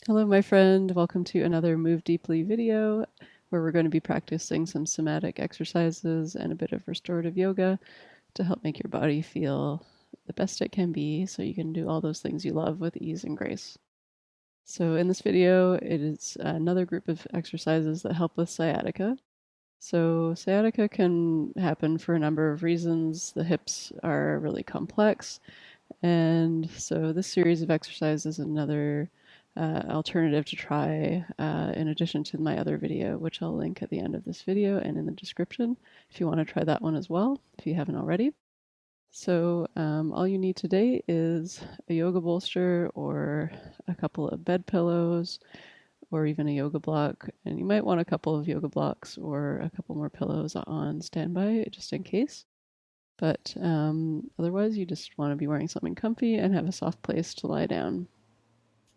Hello, my friend. Welcome to another Move Deeply video where we're going to be practicing some somatic exercises and a bit of restorative yoga to help make your body feel the best it can be so you can do all those things you love with ease and grace. So in this video, it is another group of exercises that help with sciatica. So sciatica can happen for a number of reasons. The hips are really complex, and so this series of exercises is another alternative to try in addition to my other video, which I'll link at the end of this video and in the description if you want to try that one as well, if you haven't already. So all you need today is a yoga bolster or a couple of bed pillows or even a yoga block. And you might want a couple of yoga blocks or a couple more pillows on standby just in case. But otherwise, you just want to be wearing something comfy and have a soft place to lie down.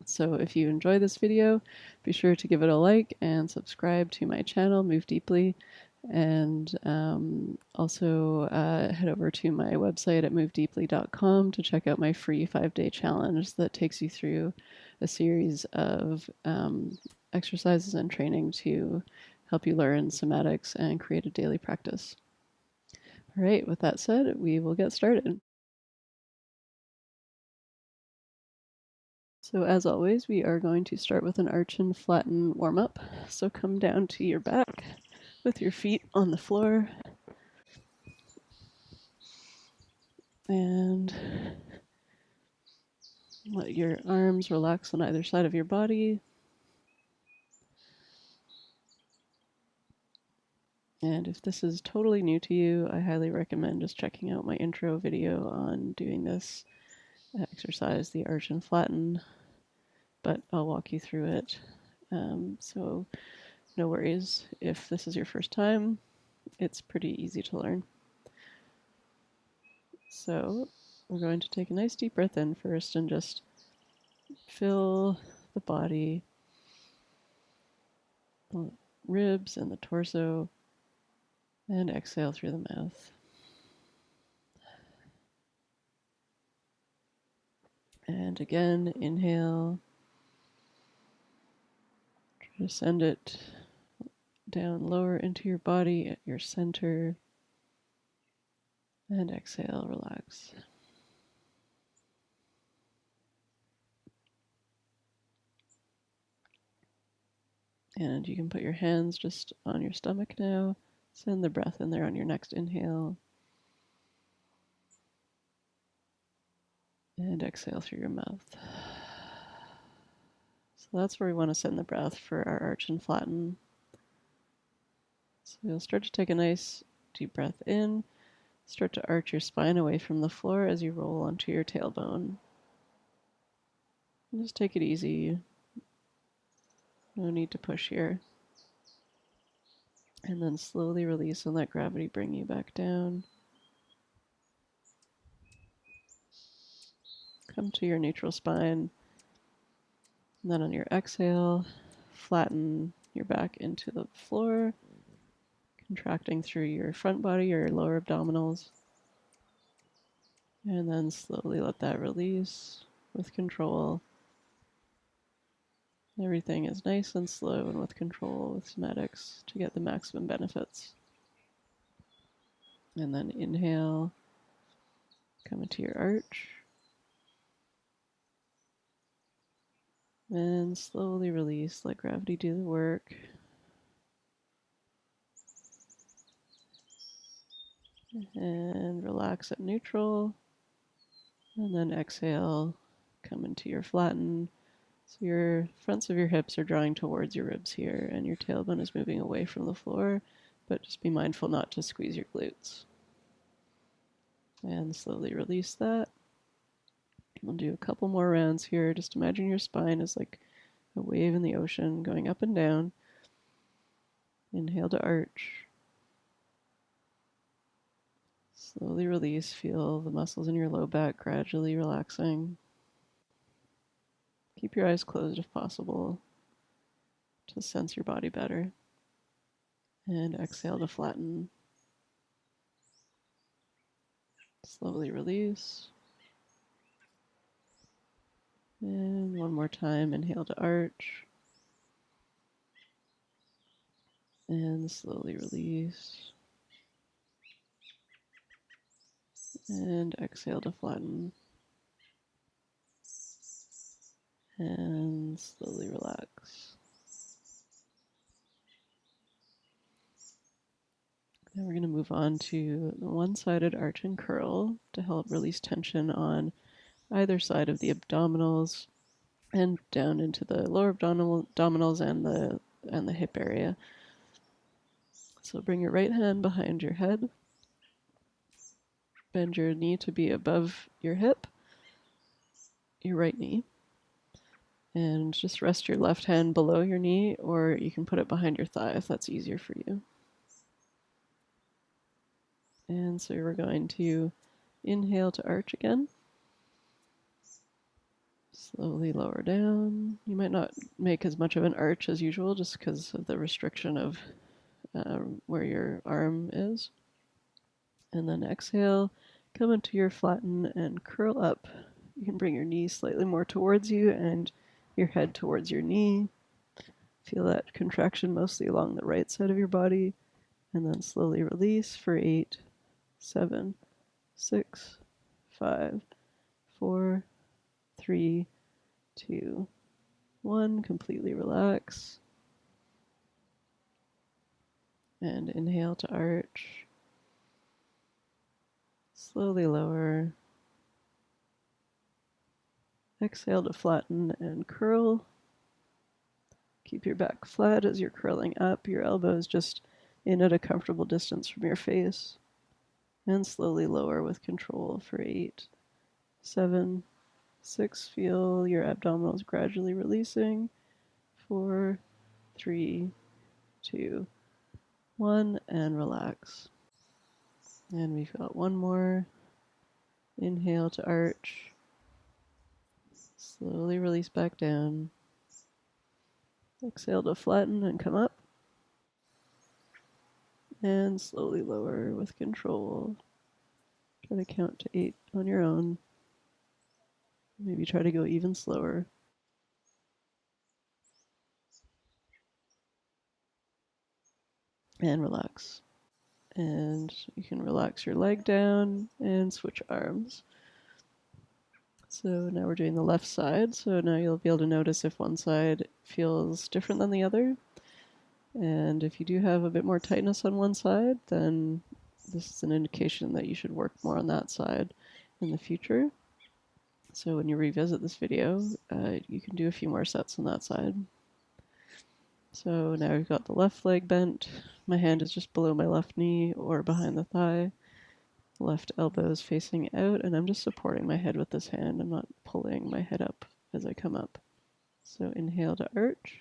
So if you enjoy this video, be sure to give it a like and subscribe to my channel, Move Deeply. And also head over to my website at movedeeply.com to check out my free 5-day challenge that takes you through a series of exercises and training to help you learn somatics and create a daily practice. All right, with that said, we will get started. So as always, we are going to start with an arch and flatten warm-up. So come down to your back with your feet on the floor. And let your arms relax on either side of your body. And if this is totally new to you, I highly recommend just checking out my intro video on doing this exercise, the arch and flatten, but I'll walk you through it. So no worries if this is your first time. It's pretty easy to learn. So we're going to take a nice deep breath in first and just fill the body, the ribs and the torso, and exhale through the mouth. And again, inhale. Try to send it down lower into your body at your center. And exhale, relax. And you can put your hands just on your stomach now. Send the breath in there on your next inhale. And exhale through your mouth. So that's where we want to send the breath for our arch and flatten. So you'll start to take a nice deep breath in. Start to arch your spine away from the floor as you roll onto your tailbone. And just take it easy. No need to push here. And then slowly release and let gravity bring you back down. Come to your neutral spine. And then on your exhale, flatten your back into the floor, contracting through your front body, your lower abdominals. And then slowly let that release with control. Everything is nice and slow and with control with somatics to get the maximum benefits. And then inhale, come into your arch. And slowly release, let gravity do the work. And relax at neutral. And then exhale, come into your flatten. So your fronts of your hips are drawing towards your ribs here, and your tailbone is moving away from the floor, but just be mindful not to squeeze your glutes. And slowly release that. We'll do a couple more rounds here. Just imagine your spine is like a wave in the ocean going up and down. Inhale to arch. Slowly release. Feel the muscles in your low back gradually relaxing. Keep your eyes closed if possible to sense your body better. And exhale to flatten. Slowly release. And one One more time, inhale to arch. And slowly release. And exhale to flatten. And slowly relax. Now we're going to move on to the one-sided arch and curl to help release tension on either side of the abdominals and down into the lower abdominals and the hip area. So bring your right hand behind your head. Bend your knee to be above your hip, your right knee. And just rest your left hand below your knee, or you can put it behind your thigh if that's easier for you. And so we're going to inhale to arch again. Slowly lower down. You might not make as much of an arch as usual just because of the restriction of where your arm is. And then exhale, come into your flatten and curl up. You can bring your knee slightly more towards you and your head towards your knee. Feel that contraction mostly along the right side of your body. And then slowly release for 8, 7, 6, 5, 4, 3, 2, 1. Completely relax. And inhale to arch. Slowly lower. Exhale to flatten and curl. Keep your back flat as you're curling up. Your elbows just in at a comfortable distance from your face. And slowly lower with control for 8, 7, 6. Feel your abdominals gradually releasing. 4, 3, 2, 1. And relax. And we've got one more. Inhale to arch. Slowly release back down. Exhale to flatten and come up. And slowly lower with control. Try to count to 8 on your own. Maybe try to go even slower. And relax. And you can relax your leg down and switch arms. So now we're doing the left side. So now you'll be able to notice if one side feels different than the other. And if you do have a bit more tightness on one side, then this is an indication that you should work more on that side in the future. So when you revisit this video, you can do a few more sets on that side. So now we've got the left leg bent. My hand is just below my left knee or behind the thigh. Left elbow is facing out, and I'm just supporting my head with this hand. I'm not pulling my head up as I come up. So inhale to arch.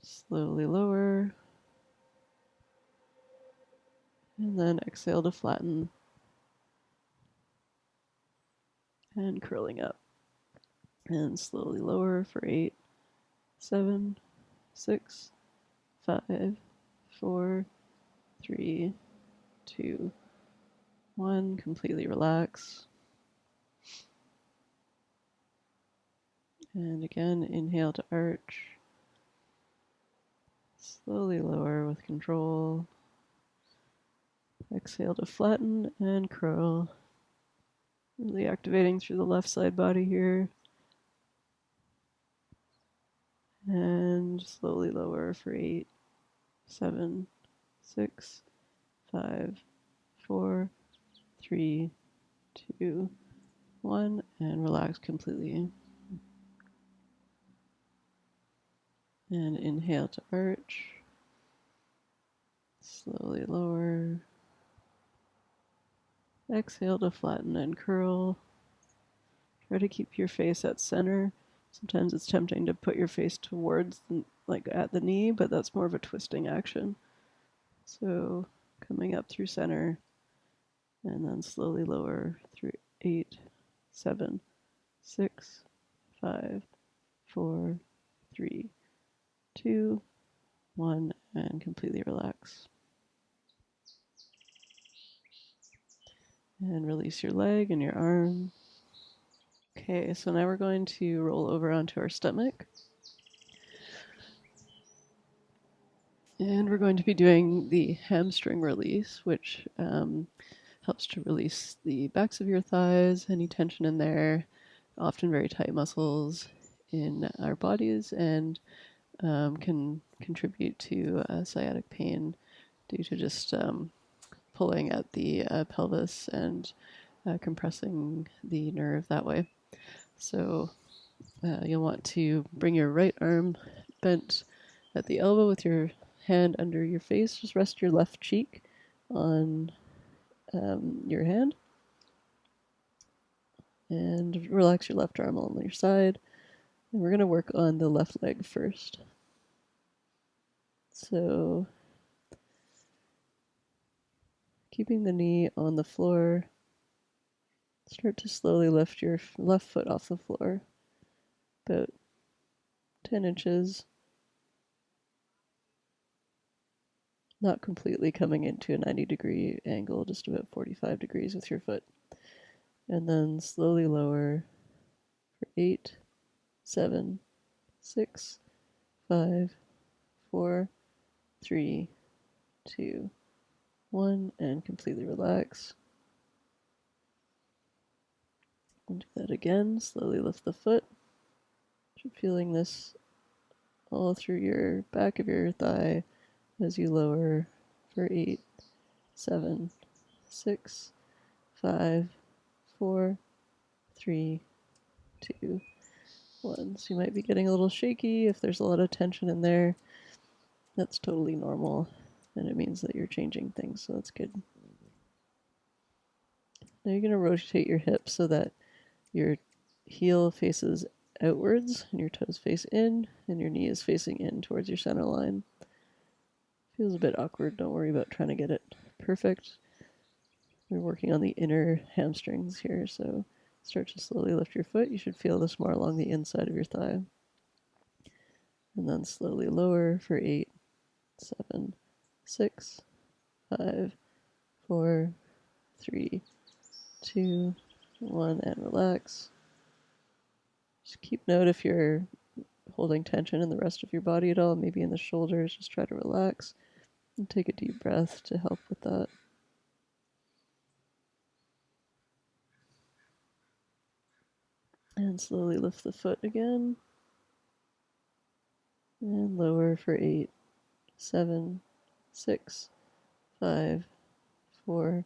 Slowly lower. And then exhale to flatten. And curling up. And slowly lower for 8, 7, 6, 5, 4, 3, 2, 1. Completely relax. And again, inhale to arch. Slowly lower with control. Exhale to flatten and curl. Really activating through the left side body here. And slowly lower for 8, 7, 6, 5, 4, 3, 2, 1. And relax completely. And inhale to arch. Slowly lower. Exhale to flatten and curl. Try to keep your face at center. Sometimes it's tempting to put your face towards, like at the knee, but that's more of a twisting action. So coming up through center and then slowly lower through 8, 7, 6, 5, 4, 3, 2, 1, and completely relax. And release your leg and your arm. Okay, so now we're going to roll over onto our stomach. And we're going to be doing the hamstring release, which helps to release the backs of your thighs, any tension in there, often very tight muscles in our bodies, and can contribute to sciatic pain due to just pulling at the pelvis and compressing the nerve that way. So you'll want to bring your right arm bent at the elbow with your hand under your face. Just rest your left cheek on your hand and relax your left arm on your side. And we're going to work on the left leg first. So keeping the knee on the floor, start to slowly lift your left foot off the floor, about 10 inches, not completely coming into a 90-degree angle, just about 45 degrees with your foot. And then slowly lower for 8, 7, 6, 5, 4, 3, 2, 1, and completely relax. And do that again. Slowly lift the foot. You're feeling this all through your back of your thigh as you lower for 8, 7, 6, 5, 4, 3, 2, 1. So you might be getting a little shaky if there's a lot of tension in there. That's totally normal, and it means that you're changing things, so that's good. Now you're going to rotate your hips so that your heel faces outwards and your toes face in and your knee is facing in towards your center line. Feels a bit awkward. Don't worry about trying to get it perfect. We're working on the inner hamstrings here, so start to slowly lift your foot. You should feel this more along the inside of your thigh. And then slowly lower for 8, 7, 6, 5, 4, 3, 2, 1, and relax. Just keep note if you're holding tension in the rest of your body at all, maybe in the shoulders. Just try to relax and take a deep breath to help with that. And slowly lift the foot again. And lower for 8, 7, 6, 5, 4,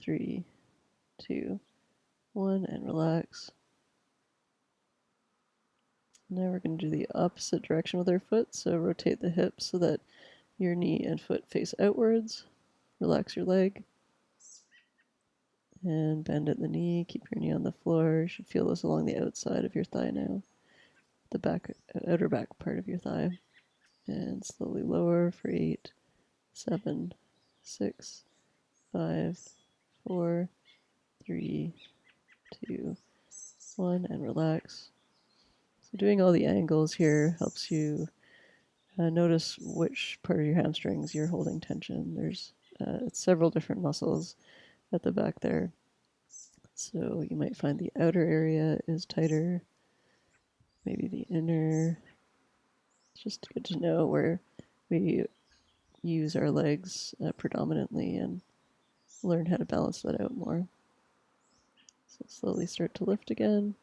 3, 2, 1, and relax. Now we're going to do the opposite direction with our foot. So rotate the hips so that your knee and foot face outwards. Relax your leg. And bend at the knee. Keep your knee on the floor. You should feel this along the outside of your thigh now. The back, outer back part of your thigh. And slowly lower for 8, 7, 6, 5, 4, 3, 2, 1, and relax. So doing all the angles here helps you notice which part of your hamstrings you're holding tension. There's several different muscles at the back there. So you might find the outer area is tighter, maybe the inner. It's just good to know where we use our legs predominantly and learn how to balance that out more. So slowly start to lift again.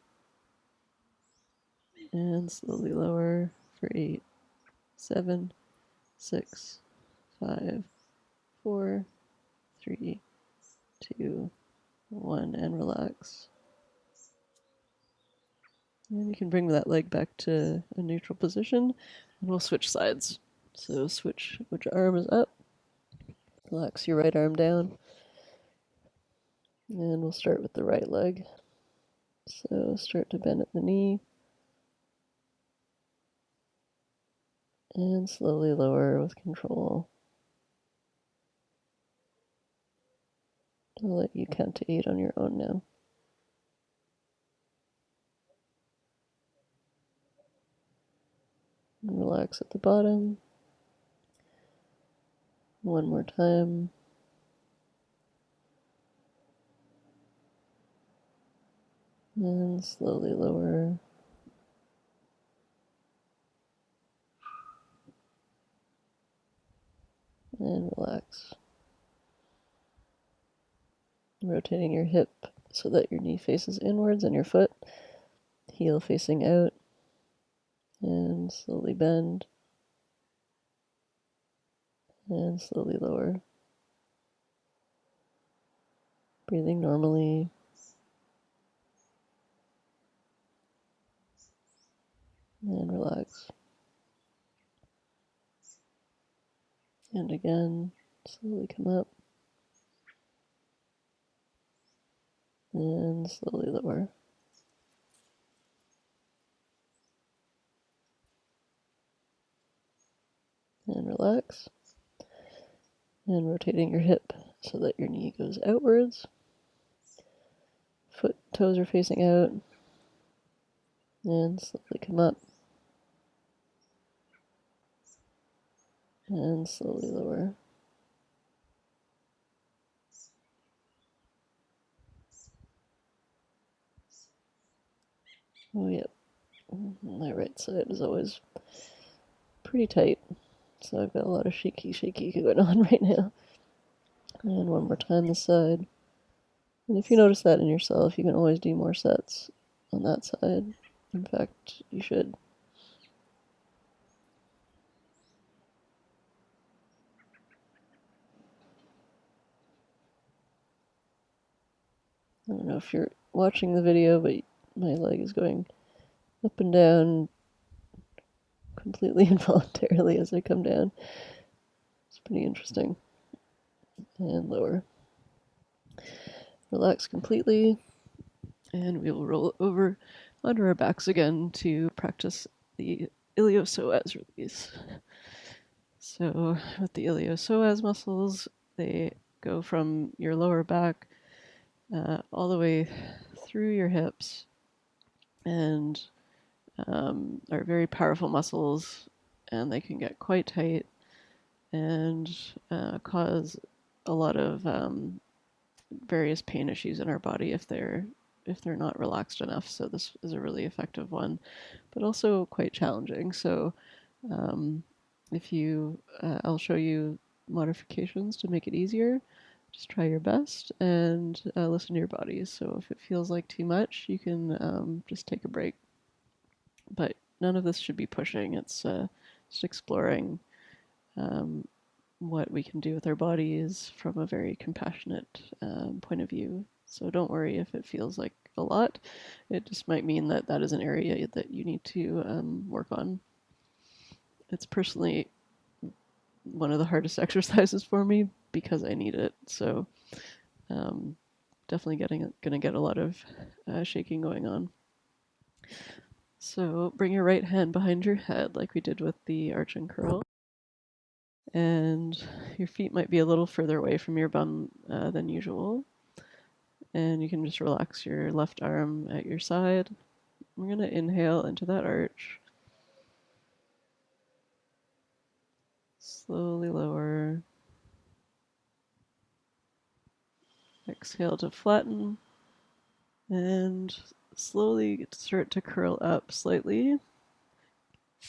And slowly lower for 8, 7, 6, 5, 4, 3, 2, 1, and relax. And you can bring that leg back to a neutral position, and we'll switch sides. So switch which arm is up. Relax your right arm down. And we'll start with the right leg. So start to bend at the knee. And slowly lower with control. I'll let you count to 8 on your own now. And relax at the bottom. One more time. And slowly lower. And relax. Rotating your hip so that your knee faces inwards and your foot, heel facing out. And slowly bend. And slowly lower. Breathing normally. And relax. And again, slowly come up. And slowly lower. And relax. And rotating your hip so that your knee goes outwards. Foot, toes are facing out. And slowly come up. And slowly lower. Oh, yep. My right side is always pretty tight. So I've got a lot of shaky going on right now. And one more time this side. And if you notice that in yourself, you can always do more sets on that side. In fact, you should. I don't know if you're watching the video, but my leg is going up and down completely involuntarily as I come down. It's pretty interesting. And lower. Relax completely. And we will roll over onto our backs again to practice the iliopsoas release. So with the iliopsoas muscles, they go from your lower back all the way through your hips and are very powerful muscles, and they can get quite tight and cause a lot of various pain issues in our body if they're not relaxed enough. So this is a really effective one, but also quite challenging. So if you, I'll show you modifications to make it easier. Just try your best and listen to your body. So if it feels like too much, you can just take a break. But none of this should be pushing. It's just exploring what we can do with our bodies from a very compassionate point of view. So don't worry if it feels like a lot. It just might mean that that is an area that you need to work on. It's personally one of the hardest exercises for me because I need it. So definitely gonna get a lot of shaking going on. So bring your right hand behind your head like we did with the arch and curl. And your feet might be a little further away from your bum than usual. And you can just relax your left arm at your side. We're going to inhale into that arch. Slowly lower. Exhale to flatten. And slowly start to curl up slightly.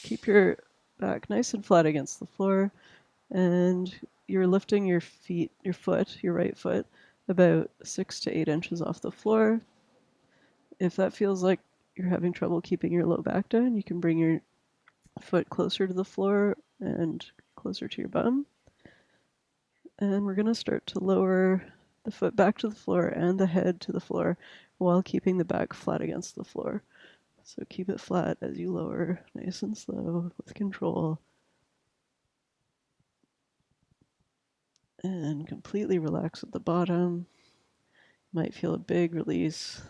Keep your back nice and flat against the floor. And you're lifting your right foot, about 6 to 8 inches off the floor. If that feels like you're having trouble keeping your low back down, you can bring your foot closer to the floor and closer to your bum. And we're going to start to lower the foot back to the floor and the head to the floor while keeping the back flat against the floor. So keep it flat as you lower, nice and slow, with control. And completely relax at the bottom. You might feel a big release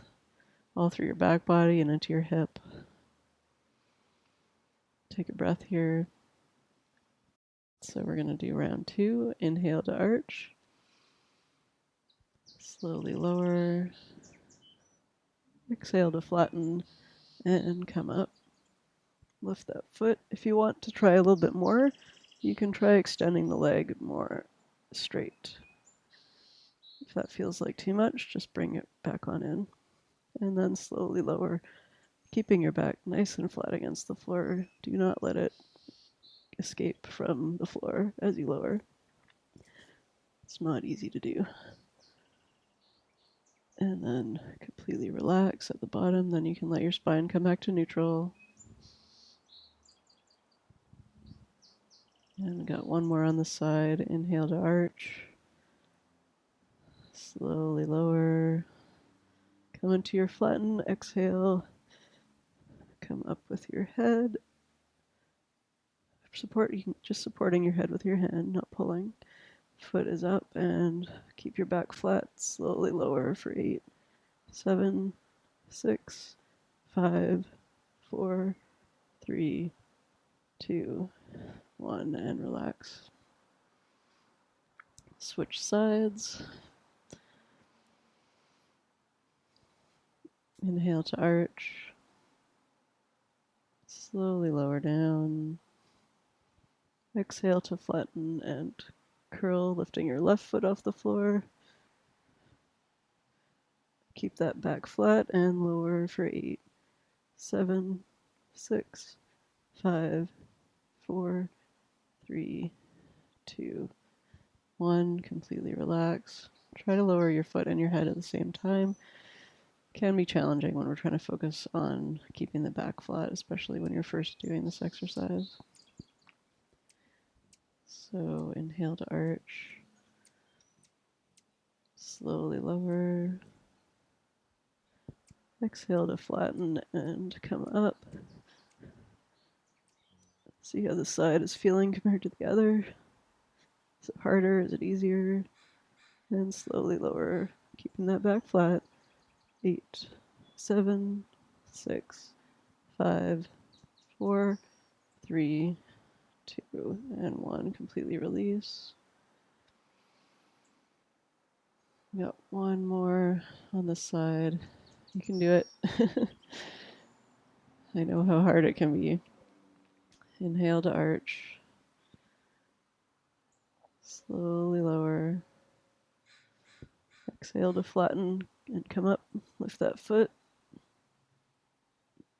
all through your back body and into your hip. Take a breath here. So we're going to do round 2. Inhale to arch. Slowly lower. Exhale to flatten and come up. Lift that foot. If you want to try a little bit more, you can try extending the leg more straight. If that feels like too much, just bring it back on in. and then slowly lower, keeping your back nice and flat against the floor. Do not let it escape from the floor as you lower. It's not easy to do. And then completely relax at the bottom. Then you can let your spine come back to neutral. And we got one more on the side. Inhale to arch. Slowly lower. Come into your flatten. Exhale. Come up with your head. Just supporting your head with your hand, not pulling. Foot is up and keep your back flat. Slowly lower for 8, 7, 6, 5, 4, 3, 2, 1, and relax. Switch sides. Inhale to arch. Slowly lower down. Exhale to flatten and curl, lifting your left foot off the floor. Keep that back flat and lower for 8, 7, 6, 5, 4, 3, 2, 1. Completely relax. Try to lower your foot and your head at the same time. Can be challenging when we're trying to focus on keeping the back flat, especially when you're first doing this exercise. So inhale to arch. Slowly lower. Exhale to flatten and come up. See how the side is feeling compared to the other. Is it harder? Is it easier? And slowly lower, keeping that back flat. 8, 7, 6, 5, 4, 3, 2, and 1. Completely release. Got one more on the side. You can do it. I know how hard it can be. Inhale to arch. Slowly lower. Exhale to flatten and come up. Lift that foot.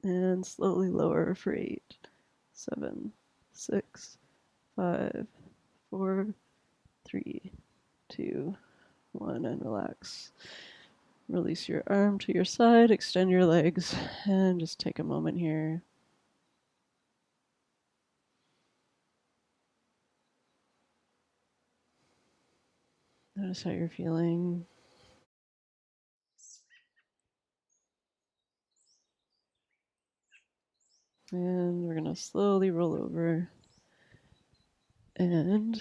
And slowly lower for 8, 7, 6, 5, 4, 3, 2, 1, and relax. Release your arm to your side, extend your legs, and just take a moment here. Notice how you're feeling. And we're going to slowly roll over. And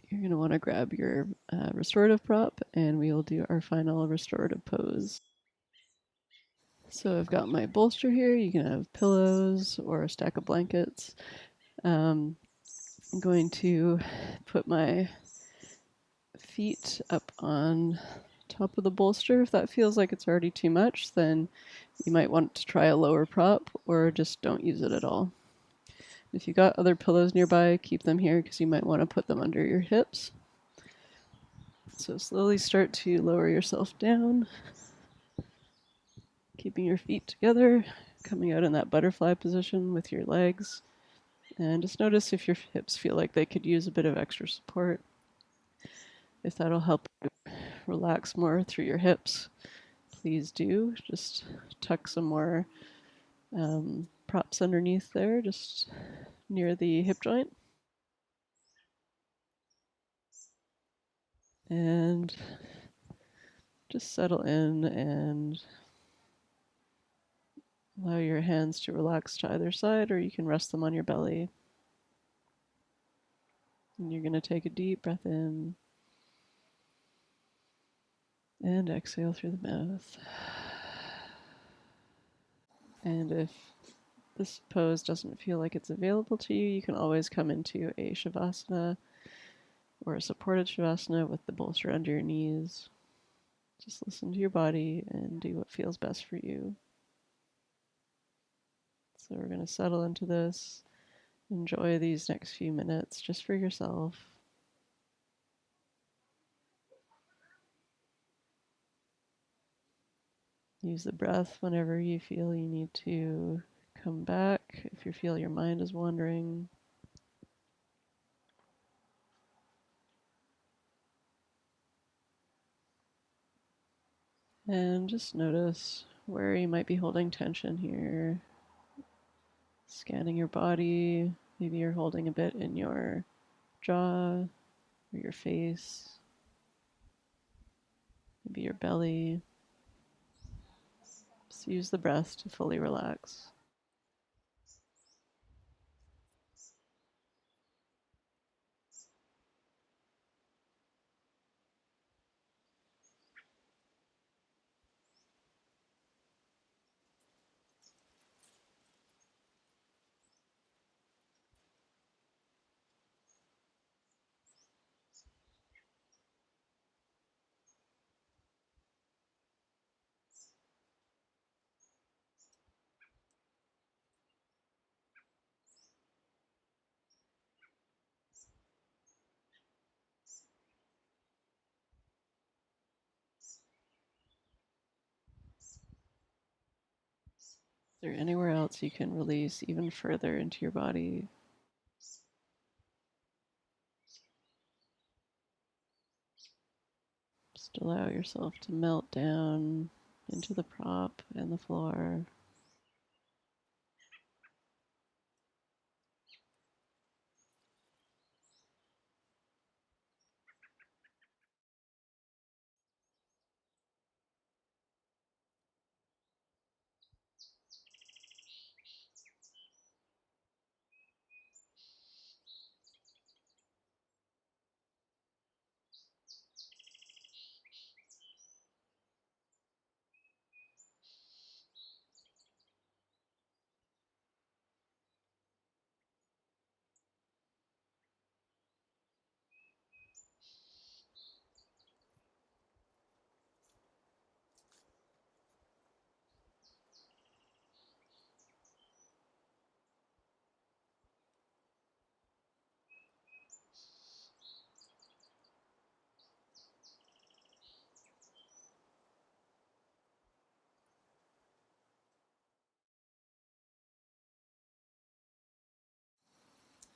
you're going to want to grab your restorative prop, and we will do our final restorative pose. So I've got my bolster here. You can have pillows or a stack of blankets. I'm going to put my feet up on top of the bolster. If that feels like it's already too much, then you might want to try a lower prop or just don't use it at all. If you got other pillows nearby, keep them here because you might want to put them under your hips. So slowly start to lower yourself down, keeping your feet together, coming out in that butterfly position with your legs. And just notice if your hips feel like they could use a bit of extra support. If that'll help you relax more through your hips, please do. Just tuck some more props underneath there, just near the hip joint. And just settle in and allow your hands to relax to either side, or you can rest them on your belly. And you're going to take a deep breath in and exhale through the mouth. And if this pose doesn't feel like it's available to you, you can always come into a shavasana or a supported shavasana with the bolster under your knees. Just listen to your body and do what feels best for you. So we're going to settle into this. Enjoy these next few minutes just for yourself. Use the breath whenever you feel you need to come back, if you feel your mind is wandering. And just notice where you might be holding tension here. Scanning your body. Maybe you're holding a bit in your jaw or your face. Maybe your belly. Just use the breath to fully relax. Is there anywhere else you can release even further into your body? Just allow yourself to melt down into the prop and the floor.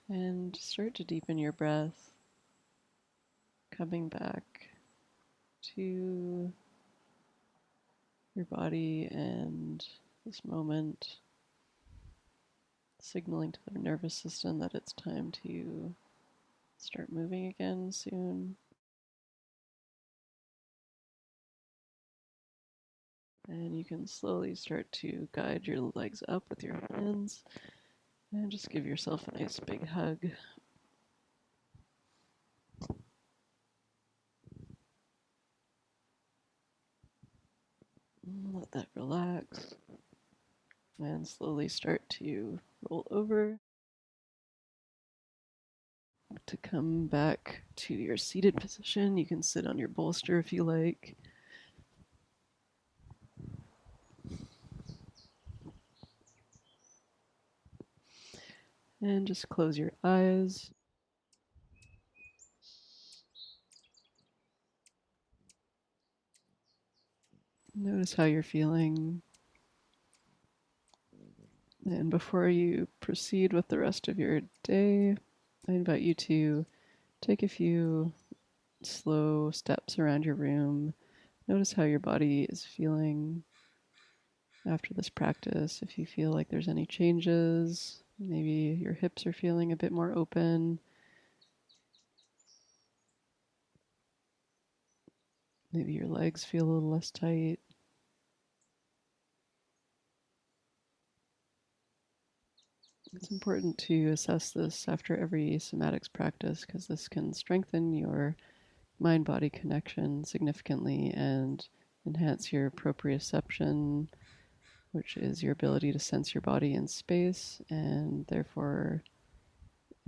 And start to deepen your breath, coming back to your body and this moment, signaling to the nervous system that it's time to start moving again soon. And you can slowly start to guide your legs up with your hands and just give yourself a nice big hug. Let that relax and slowly start to roll over to come back to your seated position. You can sit on your bolster if you like. And just close your eyes. Notice how you're feeling. And before you proceed with the rest of your day, I invite you to take a few slow steps around your room. Notice how your body is feeling after this practice. If you feel like there's any changes, maybe your hips are feeling a bit more open. Maybe your legs feel a little less tight. It's important to assess this after every somatics practice because this can strengthen your mind-body connection significantly and enhance your proprioception, which is your ability to sense your body in space, and therefore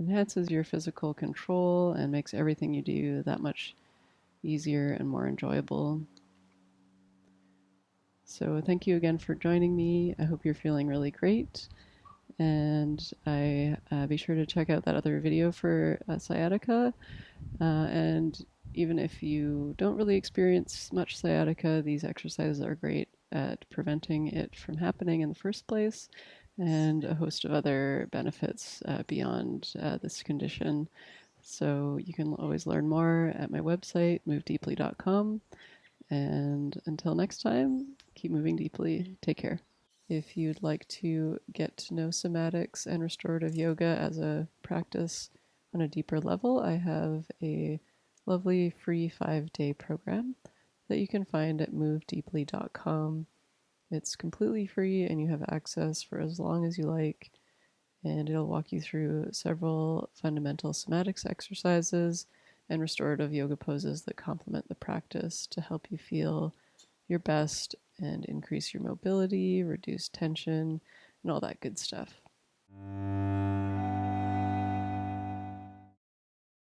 enhances your physical control and makes everything you do that much easier and more enjoyable. So thank you again for joining me. I hope you're feeling really great. And be sure to check out that other video for sciatica. And even if you don't really experience much sciatica, these exercises are great at preventing it from happening in the first place, and a host of other benefits beyond this condition. So you can always learn more at my website, movedeeply.com. And until next time, keep moving deeply. Take care. If you'd like to get to know somatics and restorative yoga as a practice on a deeper level, I have a lovely free 5-day program that you can find at movedeeply.com. It's completely free and you have access for as long as you like, and it'll walk you through several fundamental somatics exercises and restorative yoga poses that complement the practice to help you feel your best and increase your mobility, reduce tension, and all that good stuff.